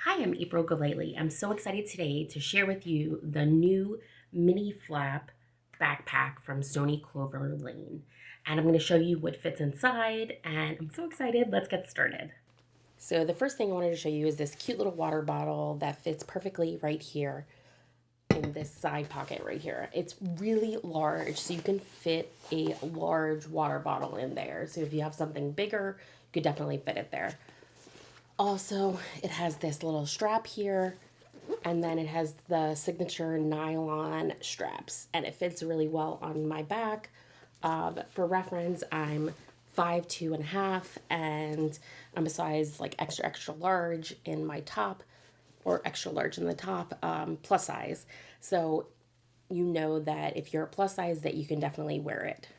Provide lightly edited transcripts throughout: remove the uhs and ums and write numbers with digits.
Hi, I'm April Galele. I'm so excited today to share with you the new mini flap backpack from Stoney Clover Lane. And I'm going to show you what fits inside, and I'm so excited. Let's get started. So the first thing I wanted to show you is this cute little water bottle that fits perfectly right here in this side pocket right here. It's really large, so you can fit a large water bottle in there. So if you have something bigger, you could definitely fit it there. Also, it has this little strap here, and then it has the signature nylon straps, and it fits really well on my back. For reference, I'm 5'2.5", and I'm a size like extra extra large in my top, or extra large in the top, plus size. So you know that if you're a plus size, that you can definitely wear it.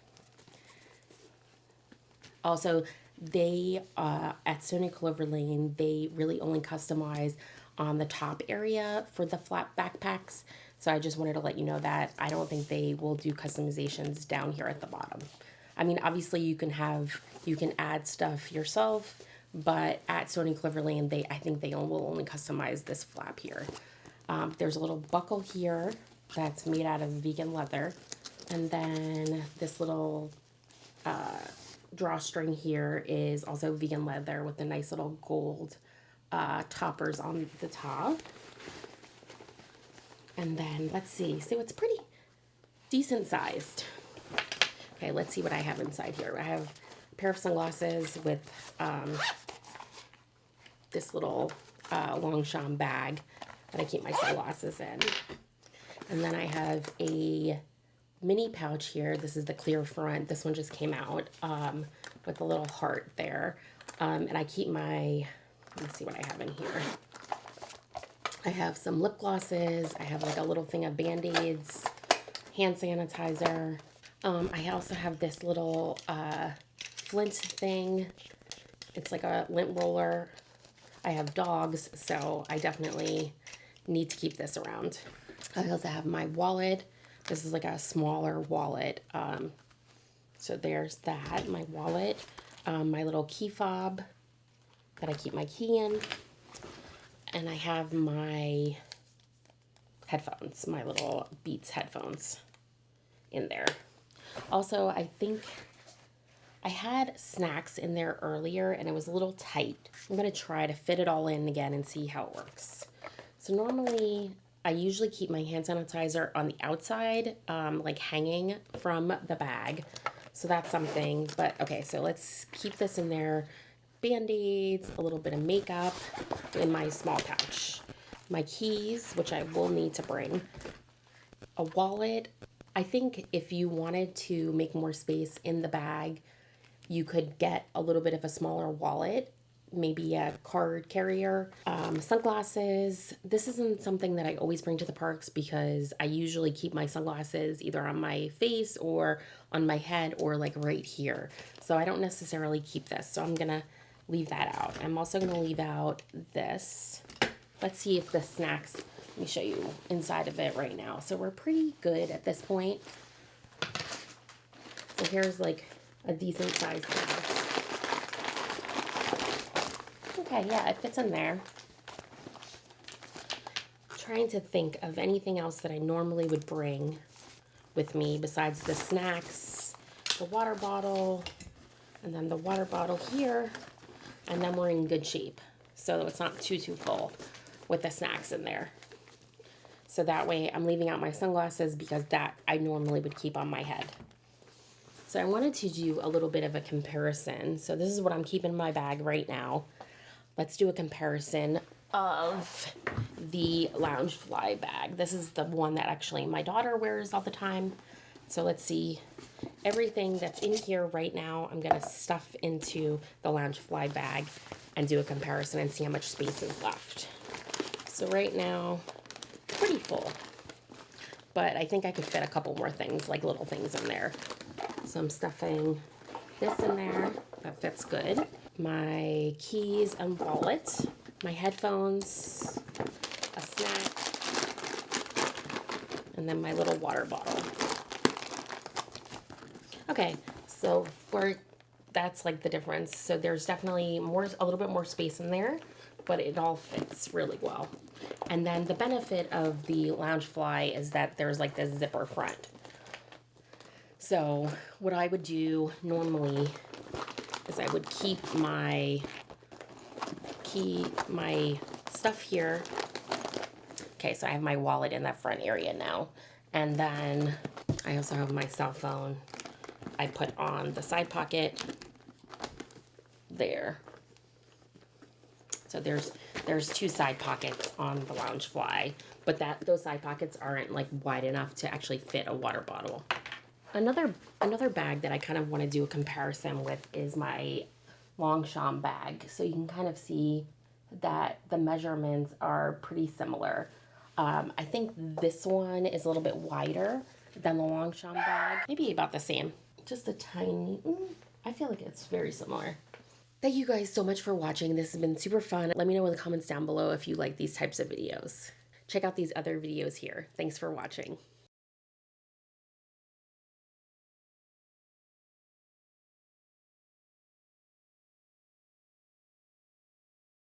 Also, they at Stoney Clover Lane, they really only customize on the top area for the flat backpacks. So I just wanted to let you know that I don't think they will do customizations down here at the bottom. I mean, obviously you can add stuff yourself, but at Stoney Clover Lane, I think they will only customize this flap here. There's a little buckle here that's made out of vegan leather, and then this little drawstring here is also vegan leather with the nice little gold toppers on the top. And then let's see, so it's pretty decent sized. Okay, let's see what I have inside here. I have a pair of sunglasses with this little Loungefly bag that I keep my sunglasses in. And then I have a mini pouch here. This is the clear front. This one just came out with a little heart there. And I keep my, let me see what I have in here. I have some lip glosses. I have like a little thing of Band-Aids, hand sanitizer. I also have this little Flint thing. It's like a lint roller. I have dogs, so I definitely need to keep this around. I also have my wallet. This is like a smaller wallet. So there's that, my wallet. My little key fob that I keep my key in. And I have my headphones, my little Beats headphones in there. Also, I think I had snacks in there earlier and it was a little tight. I'm going to try to fit it all in again and see how it works. So normally I usually keep my hand sanitizer on the outside, like hanging from the bag. So that's something, but okay, so let's keep this in there. Band-Aids, a little bit of makeup in my small pouch. My keys, which I will need to bring. A wallet. I think if you wanted to make more space in the bag, you could get a little bit of a smaller wallet, maybe a card carrier. Sunglasses. This isn't something that I always bring to the parks because I usually keep my sunglasses either on my face or on my head or like right here. So I don't necessarily keep this. So I'm going to leave that out. I'm also going to leave out this. Let's see if the snacks, let me show you inside of it right now. So we're pretty good at this point. So here's like a decent size snack. Okay, yeah, it fits in there. I'm trying to think of anything else that I normally would bring with me besides the snacks, the water bottle, and then the water bottle here. And then we're in good shape, so it's not too full with the snacks in there. So that way I'm leaving out my sunglasses because that I normally would keep on my head. So I wanted to do a little bit of a comparison. So this is what I'm keeping in my bag right now. Let's do a comparison of the Loungefly bag. This is the one that actually my daughter wears all the time. So let's see. Everything that's in here right now, I'm going to stuff into the Loungefly bag and do a comparison and see how much space is left. So right now, pretty full. But I think I could fit a couple more things, like little things in there. So I'm stuffing this in there. That fits good. My keys and wallet. My headphones. A snack. And then my little water bottle. Okay, so that's like the difference. So there's definitely a little bit more space in there. but it all fits really well. And then the benefit of the Loungefly is that there's like this zipper front. So what I would do normally is I would keep my stuff here. Okay, so I have my wallet in that front area now. And then I also have my cell phone. I put on the side pocket there. So there's two side pockets on the Loungefly, but those side pockets aren't like wide enough to actually fit a water bottle. Another bag that I kind of want to do a comparison with is my Loungefly bag. So you can kind of see that the measurements are pretty similar. I think this one is a little bit wider than the Loungefly bag. Maybe about the same. Just a tiny, I feel like it's very similar. Thank you guys so much for watching. This has been super fun. Let me know in the comments down below if you like these types of videos. Check out these other videos here. Thanks for watching.